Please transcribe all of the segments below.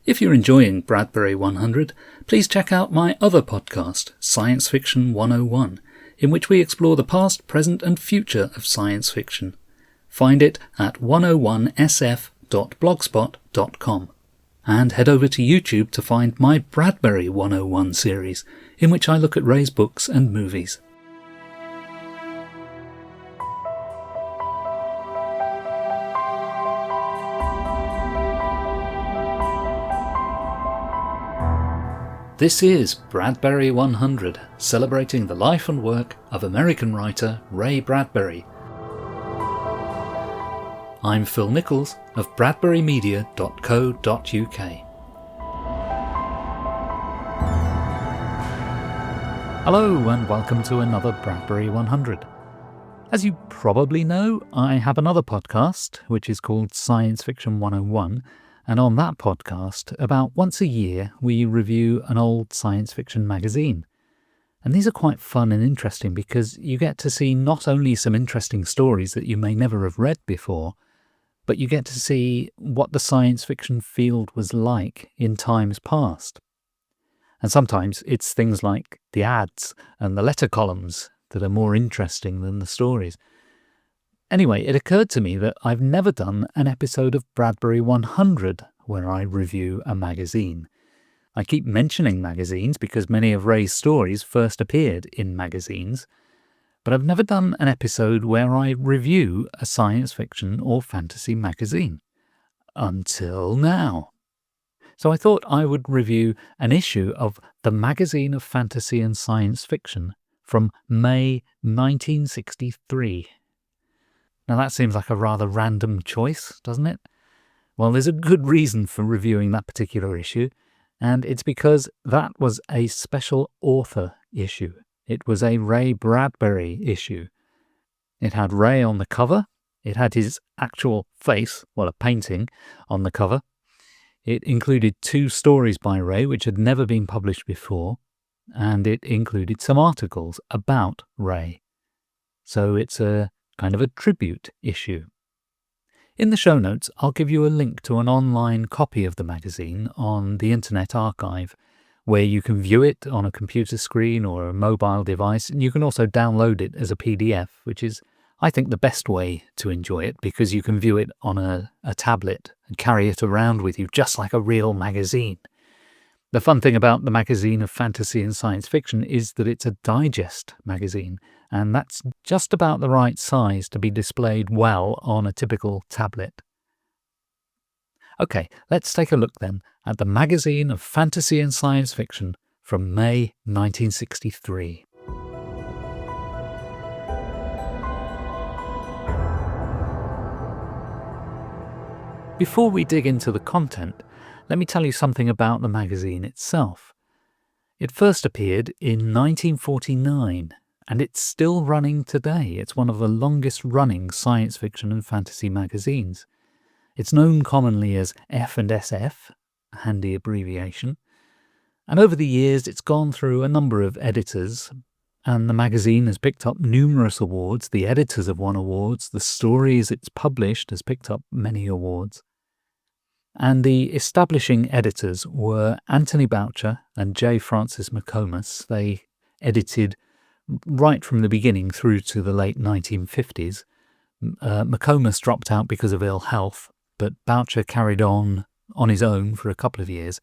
If you're enjoying Bradbury 100, please check out my other podcast, Science Fiction 101, in which we explore the past, present and future of science fiction. Find it at 101sf.blogspot.com. And head over to YouTube to find my Bradbury 101 series, in which I look at Ray's books and movies. This is Bradbury 100, celebrating the life and work of American writer Ray Bradbury. I'm Phil Nichols of bradburymedia.co.uk. Hello and welcome to another Bradbury 100. As you probably know, I have another podcast which is called Science Fiction 101, and on that podcast, about once a year, we review an old science fiction magazine. And these are quite fun and interesting because you get to see not only some interesting stories that you may never have read before, but you get to see what the science fiction field was like in times past. And sometimes it's things like the ads and the letter columns that are more interesting than the stories. Anyway, it occurred to me that I've never done an episode of Bradbury 100 where I review a magazine. I keep mentioning magazines because many of Ray's stories first appeared in magazines, but I've never done an episode where I review a science fiction or fantasy magazine. Until now. So I thought I would review an issue of the Magazine of Fantasy and Science Fiction from May 1963. Now that seems like a rather random choice, doesn't it? Well, there's a good reason for reviewing that particular issue, and it's because that was a special author issue. It was a Ray Bradbury issue. It had Ray on the cover, it had his actual face, well, a painting, on the cover. It included 2 stories by Ray which had never been published before, and it included some articles about Ray. So it's a kind of a tribute issue. In the show notes, I'll give you a link to an online copy of the magazine on the Internet Archive, where you can view it on a computer screen or a mobile device, and you can also download it as a PDF, which is, I think, the best way to enjoy it, because you can view it on a tablet and carry it around with you, just like a real magazine. The fun thing about the Magazine of Fantasy and Science Fiction is that it's a digest magazine, and that's just about the right size to be displayed well on a typical tablet. Okay, let's take a look then at the Magazine of Fantasy and Science Fiction from May 1963. Before we dig into the content, let me tell you something about the magazine itself. It first appeared in 1949, and it's still running today. It's one of the longest-running science fiction and fantasy magazines. It's known commonly as F&SF, a handy abbreviation, and over the years it's gone through a number of editors, and the magazine has picked up numerous awards. The editors have won awards. The stories it's published has picked up many awards. And the establishing editors were Anthony Boucher and J. Francis McComas. They edited right from the beginning through to the late 1950s. McComas dropped out because of ill health, but Boucher carried on his own for a couple of years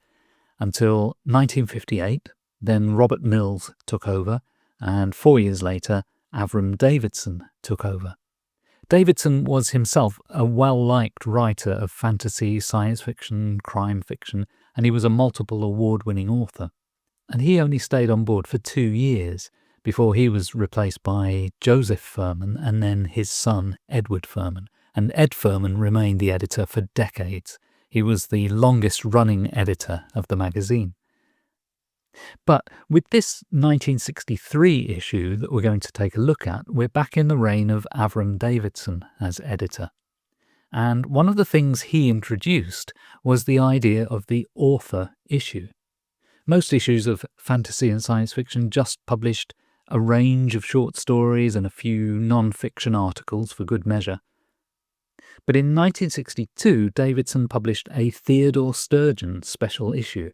until 1958. Then Robert Mills took over, and 4 years later, Avram Davidson took over. Davidson was himself a well-liked writer of fantasy, science fiction, crime fiction, and he was a multiple award-winning author. And he only stayed on board for 2 years before he was replaced by Joseph Furman and then his son, Edward Furman. And Ed Furman remained the editor for decades. He was the longest-running editor of the magazine. But with this 1963 issue that we're going to take a look at, we're back in the reign of Avram Davidson as editor. And one of the things he introduced was the idea of the author issue. Most issues of fantasy and science fiction just published a range of short stories and a few non-fiction articles for good measure. But in 1962, Davidson published a Theodore Sturgeon special issue.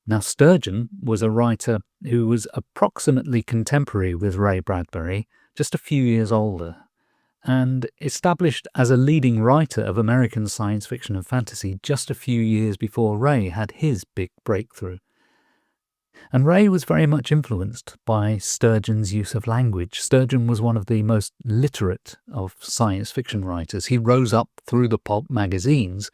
Now, Sturgeon was a writer who was approximately contemporary with Ray Bradbury, just a few years older, and established as a leading writer of American science fiction and fantasy just a few years before Ray had his big breakthrough. And Ray was very much influenced by Sturgeon's use of language. Sturgeon was one of the most literate of science fiction writers. He rose up through the pulp magazines,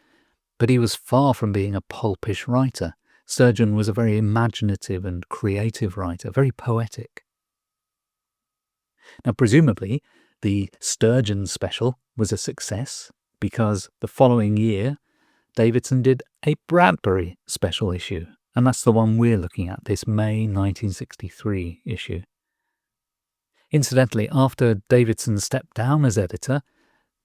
but he was far from being a pulpish writer. Sturgeon was a very imaginative and creative writer, very poetic. Now, presumably, the Sturgeon special was a success because the following year, Davidson did a Bradbury special issue, and that's the one we're looking at, this May 1963 issue. Incidentally, after Davidson stepped down as editor,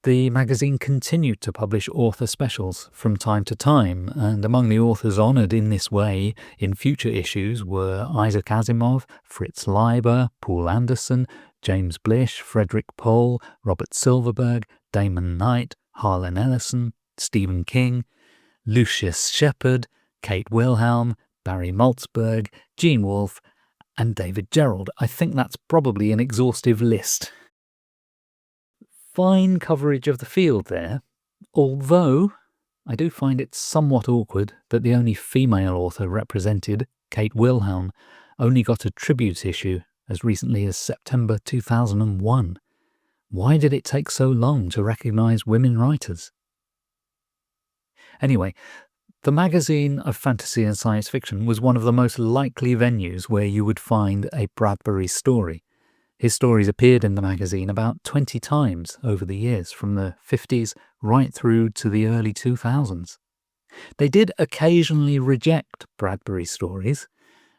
the magazine continued to publish author specials from time to time, and among the authors honoured in this way in future issues were Isaac Asimov, Fritz Leiber, Poul Anderson, James Blish, Frederick Pohl, Robert Silverberg, Damon Knight, Harlan Ellison, Stephen King, Lucius Shepard, Kate Wilhelm, Barry Malzberg, Gene Wolfe, and David Gerrold. I think that's probably an exhaustive list. Fine coverage of the field there, although I do find it somewhat awkward that the only female author represented, Kate Wilhelm, only got a tribute issue as recently as September 2001. Why did it take so long to recognise women writers? Anyway, the magazine of fantasy and science fiction was one of the most likely venues where you would find a Bradbury story. His stories appeared in the magazine about 20 times over the years, from the 50s right through to the early 2000s. They did occasionally reject Bradbury stories,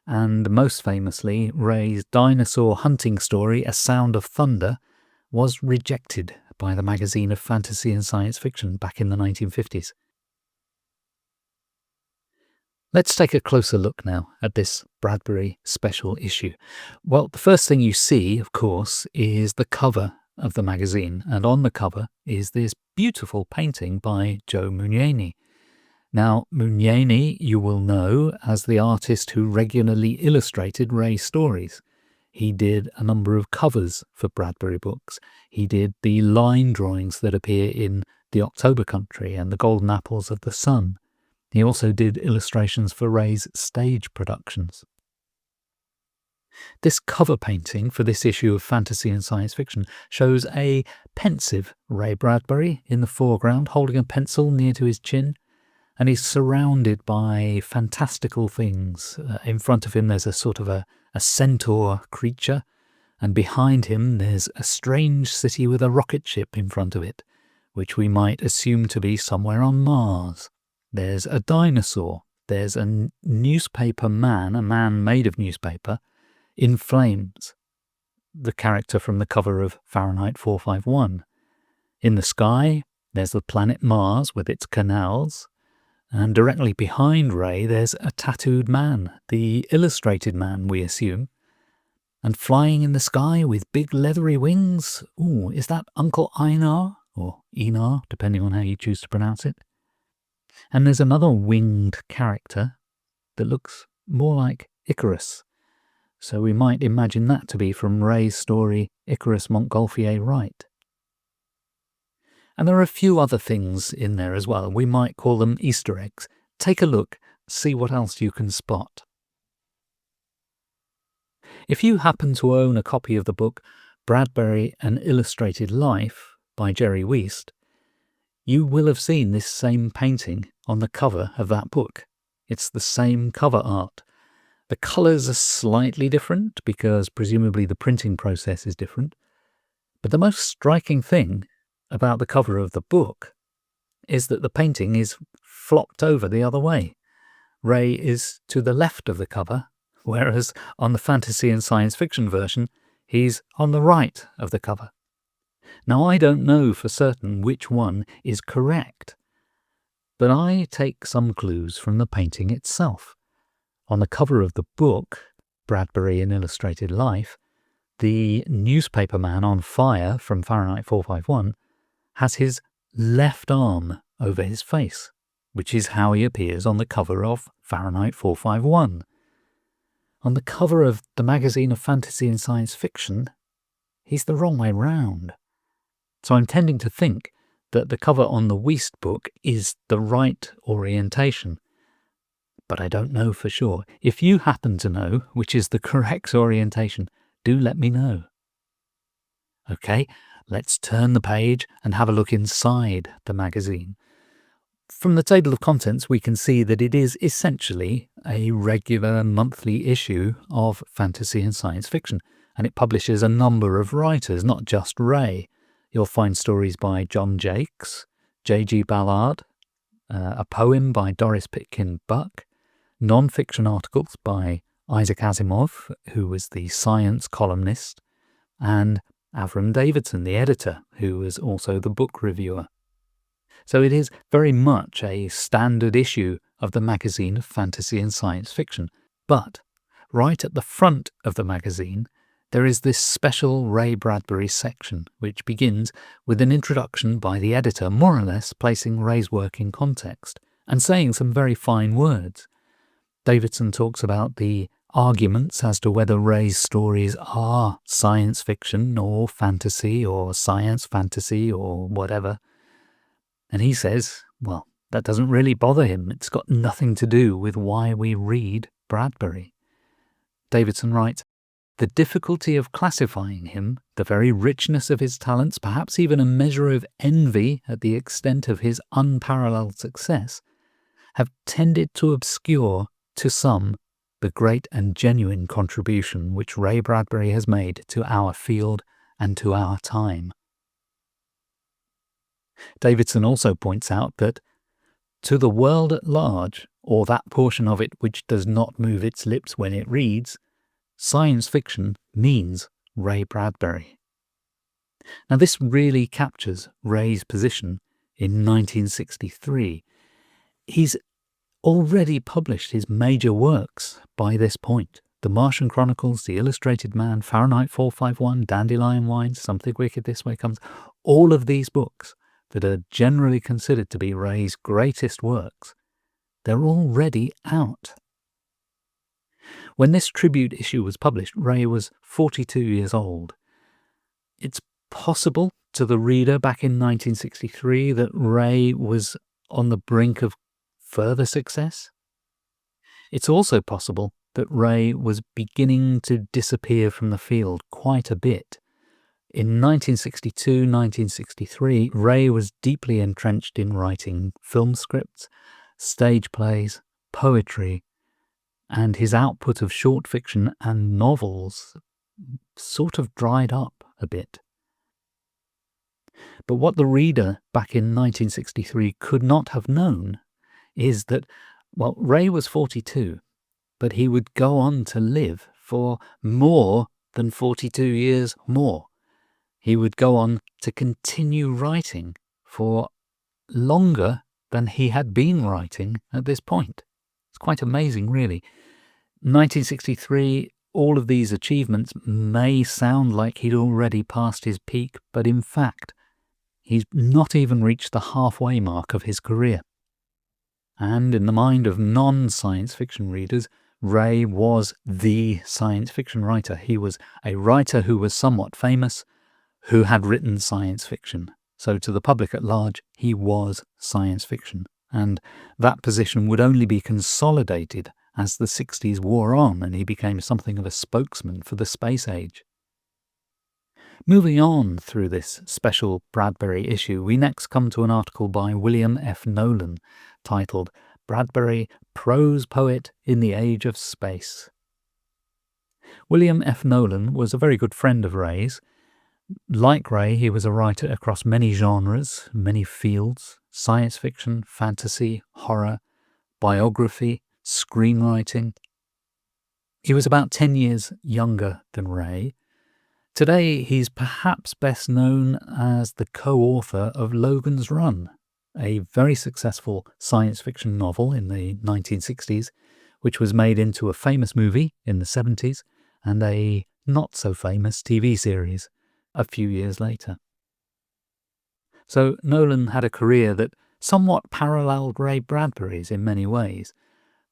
and most famously, Ray's dinosaur hunting story, A Sound of Thunder, was rejected by the magazine of fantasy and science fiction back in the 1950s. Let's take a closer look now at this Bradbury special issue. Well, the first thing you see, of course, is the cover of the magazine, and on the cover is this beautiful painting by Joe Mugnini. Now, Mugnini, you will know as the artist who regularly illustrated Ray stories. He did a number of covers for Bradbury books. He did the line drawings that appear in The October Country and The Golden Apples of the Sun. He also did illustrations for Ray's stage productions. This cover painting for this issue of fantasy and science fiction shows a pensive Ray Bradbury in the foreground, holding a pencil near to his chin, and he's surrounded by fantastical things. In front of him there's a sort of a centaur creature, and behind him there's a strange city with a rocket ship in front of it, which we might assume to be somewhere on Mars. There's a dinosaur, there's a newspaper man, a man made of newspaper, in flames, the character from the cover of Fahrenheit 451. In the sky, there's the planet Mars with its canals, and directly behind Ray there's a tattooed man, the illustrated man we assume, and flying in the sky with big leathery wings. Ooh, is that Uncle Einar, or Enar, depending on how you choose to pronounce it? And there's another winged character that looks more like Icarus. So we might imagine that to be from Ray's story Icarus Montgolfier Wright. And there are a few other things in there as well. We might call them Easter eggs. Take a look, see what else you can spot. If you happen to own a copy of the book Bradbury, An Illustrated Life by Jerry Wiest, you will have seen this same painting on the cover of that book. It's the same cover art. The colours are slightly different because presumably the printing process is different. But the most striking thing about the cover of the book is that the painting is flopped over the other way. Ray is to the left of the cover, whereas on the fantasy and science fiction version, he's on the right of the cover. Now, I don't know for certain which one is correct, but I take some clues from the painting itself. On the cover of the book, Bradbury, An Illustrated Life, the newspaper man on fire from Fahrenheit 451 has his left arm over his face, which is how he appears on the cover of Fahrenheit 451. On the cover of the magazine of fantasy and science fiction, he's the wrong way round. So I'm tending to think that the cover on the Wiest book is the right orientation. But I don't know for sure. If you happen to know which is the correct orientation, do let me know. Okay, let's turn the page and have a look inside the magazine. From the table of contents, we can see that it is essentially a regular monthly issue of fantasy and science fiction, and it publishes a number of writers, not just Ray. You'll find stories by John Jakes, J.G. Ballard, a poem by Doris Pitkin Buck, non-fiction articles by Isaac Asimov, who was the science columnist, and Avram Davidson, the editor, who was also the book reviewer. So it is very much a standard issue of the magazine of fantasy and science fiction. But right at the front of the magazine, there is this special Ray Bradbury section, which begins with an introduction by the editor, more or less placing Ray's work in context and saying some very fine words. Davidson talks about the arguments as to whether Ray's stories are science fiction or fantasy or science fantasy or whatever. And he says, well, that doesn't really bother him. It's got nothing to do with why we read Bradbury. Davidson writes, the difficulty of classifying him, the very richness of his talents, perhaps even a measure of envy at the extent of his unparalleled success, have tended to obscure, to some, the great and genuine contribution which Ray Bradbury has made to our field and to our time. Davidson also points out that to the world at large, or that portion of it which does not move its lips when it reads, science fiction means Ray Bradbury. Now this really captures Ray's position in 1963. He's already published his major works by this point. The Martian Chronicles, The Illustrated Man, Fahrenheit 451, Dandelion Wine, Something Wicked This Way Comes. All of these books that are generally considered to be Ray's greatest works, they're already out. When this tribute issue was published, Ray was 42 years old. It's possible to the reader back in 1963 that Ray was on the brink of further success. It's also possible that Ray was beginning to disappear from the field quite a bit. In 1962-1963, Ray was deeply entrenched in writing film scripts, stage plays, poetry, and his output of short fiction and novels sort of dried up a bit. But what the reader back in 1963 could not have known is that, well, Ray was 42, but he would go on to live for more than 42 years more. He would go on to continue writing for longer than he had been writing at this point. It's quite amazing, really. 1963, all of these achievements may sound like he'd already passed his peak, but in fact, he's not even reached the halfway mark of his career. And in the mind of non-science fiction readers, Ray was the science fiction writer. He was a writer who was somewhat famous, who had written science fiction. So to the public at large, he was science fiction. And that position would only be consolidated as the 60s wore on and he became something of a spokesman for the space age. Moving on through this special Bradbury issue, we next come to an article by William F. Nolan titled Bradbury, Prose Poet in the Age of Space. William F. Nolan was a very good friend of Ray's. Like Ray, he was a writer across many genres, many fields: science fiction, fantasy, horror, biography, screenwriting. He was about 10 years younger than Ray. Today, he's perhaps best known as the co-author of Logan's Run, a very successful science fiction novel in the 1960s, which was made into a famous movie in the 70s and a not-so-famous TV series a few years later. So Nolan had a career that somewhat paralleled Ray Bradbury's in many ways,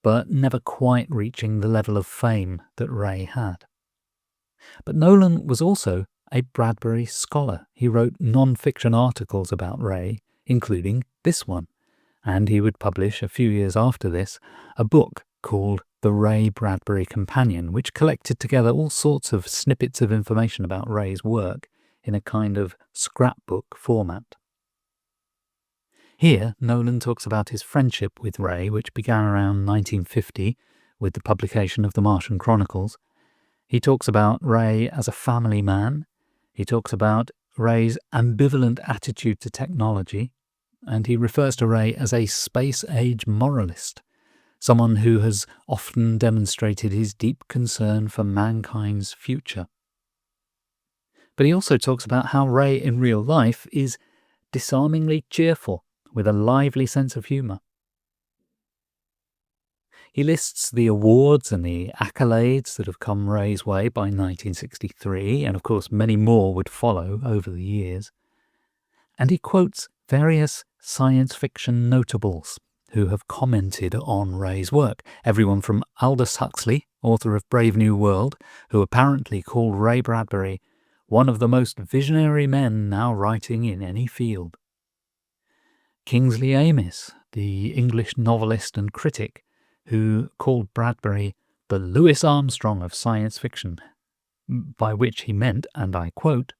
but never quite reaching the level of fame that Ray had. But Nolan was also a Bradbury scholar. He wrote non-fiction articles about Ray, including this one, and he would publish a few years after this a book called The Ray Bradbury Companion, which collected together all sorts of snippets of information about Ray's work in a kind of scrapbook format. Here, Nolan talks about his friendship with Ray, which began around 1950 with the publication of the Martian Chronicles. He talks about Ray as a family man. He talks about Ray's ambivalent attitude to technology, and he refers to Ray as a space-age moralist, someone who has often demonstrated his deep concern for mankind's future. But he also talks about how Ray in real life is disarmingly cheerful, with a lively sense of humour. He lists the awards and the accolades that have come Ray's way by 1963, and of course many more would follow over the years. And he quotes various science fiction notables who have commented on Ray's work. Everyone from Aldous Huxley, author of Brave New World, who apparently called Ray Bradbury one of the most visionary men now writing in any field. Kingsley Amis, the English novelist and critic, who called Bradbury the Louis Armstrong of science fiction, by which he meant, and I quote,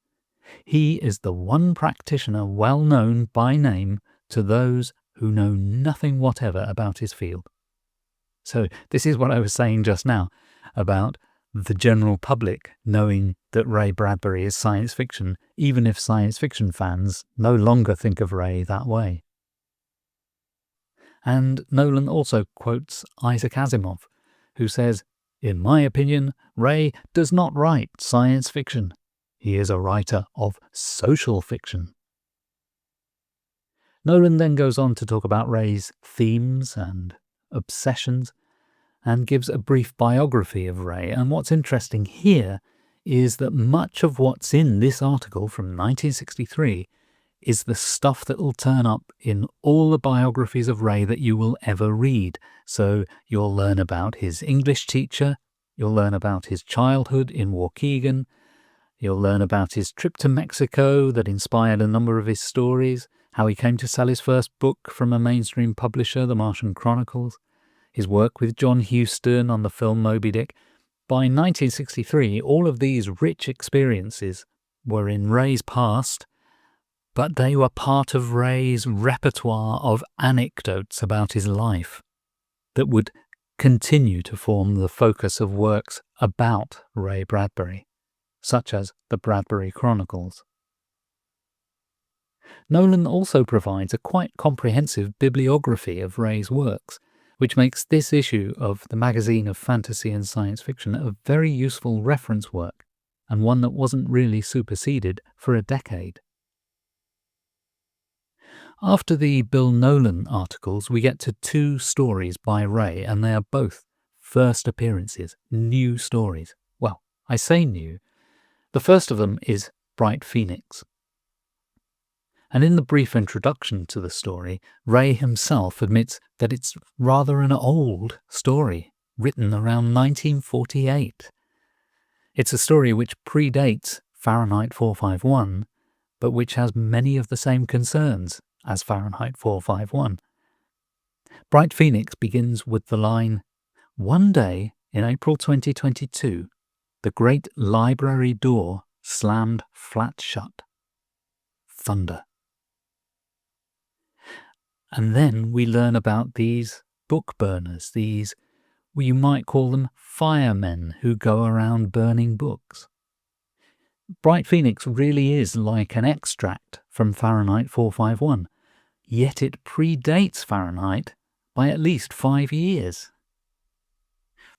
"He is the one practitioner well known by name to those who know nothing whatever about his field." So this is what I was saying just now about the general public knowing that Ray Bradbury is science fiction, even if science fiction fans no longer think of Ray that way. And Nolan also quotes Isaac Asimov, who says, "In my opinion, Ray does not write science fiction. He is a writer of social fiction." Nolan then goes on to talk about Ray's themes and obsessions, and gives a brief biography of Ray. And what's interesting here is that much of what's in this article from 1963 is the stuff that will turn up in all the biographies of Ray that you will ever read. So you'll learn about his English teacher, you'll learn about his childhood in Waukegan, you'll learn about his trip to Mexico that inspired a number of his stories, how he came to sell his first book from a mainstream publisher, The Martian Chronicles, his work with John Huston on the film Moby Dick. By 1963, all of these rich experiences were in Ray's past, but they were part of Ray's repertoire of anecdotes about his life that would continue to form the focus of works about Ray Bradbury, such as the Bradbury Chronicles. Nolan also provides a quite comprehensive bibliography of Ray's works, which makes this issue of the Magazine of Fantasy and Science Fiction a very useful reference work, and one that wasn't really superseded for a decade. After the Bill Nolan articles, we get to two stories by Ray, and they are both first appearances, new stories. Well, I say new. The first of them is Bright Phoenix. And in the brief introduction to the story, Ray himself admits that it's rather an old story, written around 1948. It's a story which predates Fahrenheit 451, but which has many of the same concerns as Fahrenheit 451. Bright Phoenix begins with the line, "One day in April 2022, the great library door slammed flat shut. Thunder." And then we learn about these book burners, these, well, you might call them firemen who go around burning books. Bright Phoenix really is like an extract from Fahrenheit 451, yet it predates Fahrenheit by at least 5 years.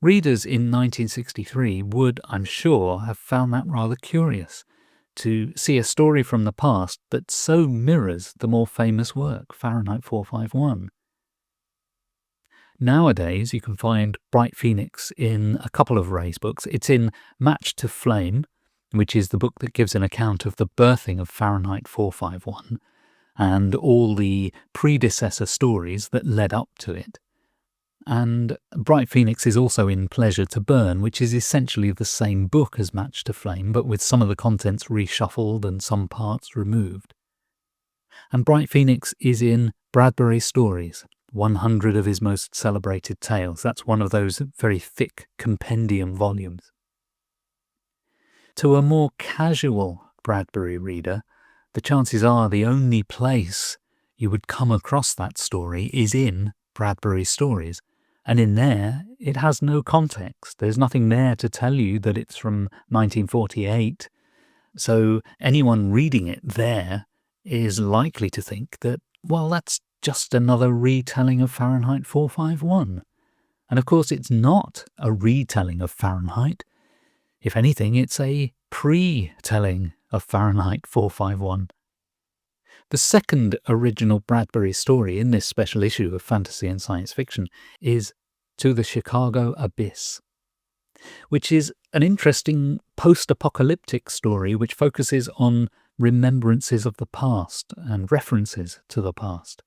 Readers in 1963 would, I'm sure, have found that rather curious, to see a story from the past that so mirrors the more famous work, Fahrenheit 451. Nowadays, you can find Bright Phoenix in a couple of Ray's books. It's in Match to Flame, which is the book that gives an account of the birthing of Fahrenheit 451, and all the predecessor stories that led up to it. And Bright Phoenix is also in Pleasure to Burn, which is essentially the same book as Match to Flame, but with some of the contents reshuffled and some parts removed. And Bright Phoenix is in Bradbury Stories, 100 of his most celebrated tales. That's one of those very thick compendium volumes. To a more casual Bradbury reader, the chances are the only place you would come across that story is in Bradbury Stories. And in there, it has no context. There's nothing there to tell you that it's from 1948. So anyone reading it there is likely to think that, well, that's just another retelling of Fahrenheit 451. And of course, it's not a retelling of Fahrenheit. If anything, it's a pre-telling of Fahrenheit 451. The second original Bradbury story in this special issue of Fantasy and Science Fiction is To the Chicago Abyss, which is an interesting post-apocalyptic story which focuses on remembrances of the past and references to the past.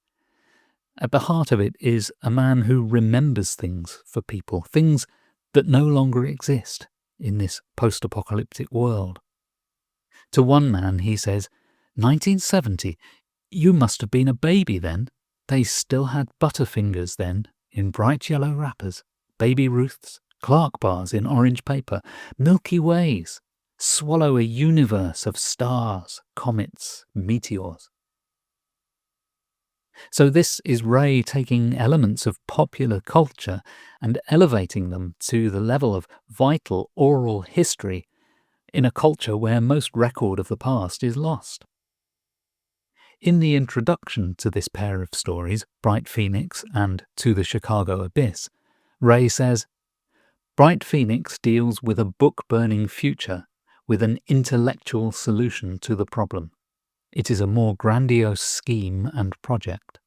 At the heart of it is a man who remembers things for people, things that no longer exist in this post-apocalyptic world. To one man he says, 1970, you must have been a baby then. They still had Butterfingers then, in bright yellow wrappers, Baby Ruths, Clark bars in orange paper, Milky Ways, swallow a universe of stars, comets, meteors. So this is Ray taking elements of popular culture and elevating them to the level of vital oral history in a culture where most record of the past is lost. In the introduction to this pair of stories, Bright Phoenix and To the Chicago Abyss, Ray says, Bright Phoenix deals with a book-burning future with an intellectual solution to the problem. It is a more grandiose scheme and project.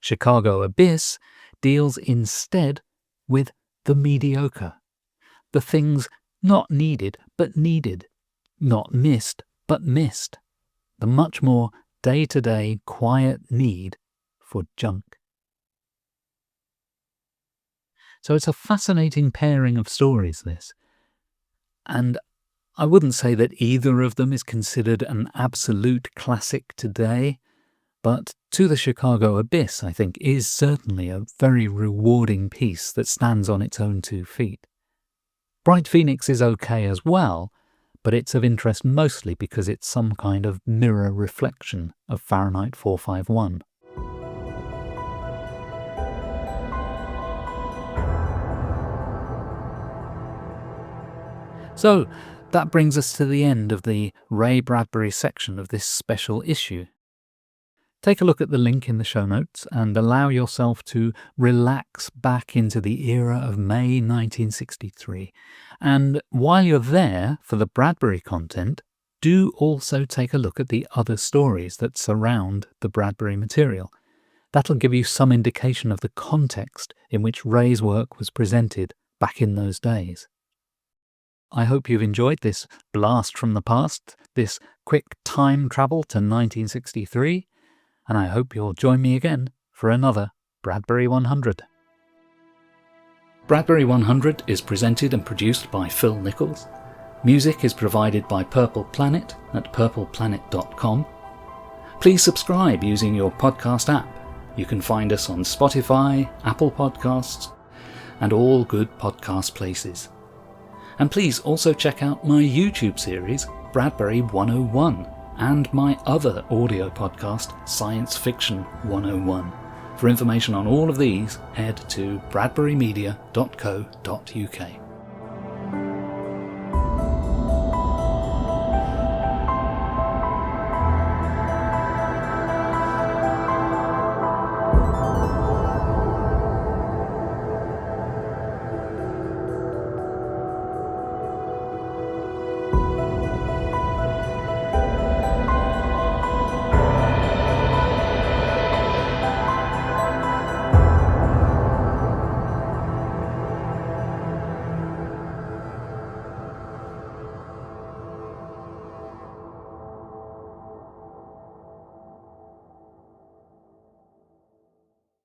Chicago Abyss deals instead with the mediocre, the things not needed but needed, not missed but missed, the much more day-to-day quiet need for junk. So it's a fascinating pairing of stories, this. And I wouldn't say that either of them is considered an absolute classic today, but To the Chicago Abyss, I think, is certainly a very rewarding piece that stands on its own 2 feet. Bright Phoenix is okay as well, but it's of interest mostly because it's some kind of mirror reflection of Fahrenheit 451. So, that brings us to the end of the Ray Bradbury section of this special issue. Take a look at the link in the show notes and allow yourself to relax back into the era of May 1963. And while you're there for the Bradbury content, do also take a look at the other stories that surround the Bradbury material. That'll give you some indication of the context in which Ray's work was presented back in those days. I hope you've enjoyed this blast from the past, this quick time travel to 1963, and I hope you'll join me again for another Bradbury 100. Bradbury 100 is presented and produced by Phil Nichols. Music is provided by Purple Planet at purpleplanet.com. Please subscribe using your podcast app. You can find us on Spotify, Apple Podcasts, and all good podcast places. And please also check out my YouTube series, Bradbury 101, and my other audio podcast, Science Fiction 101. For information on all of these, head to bradburymedia.co.uk.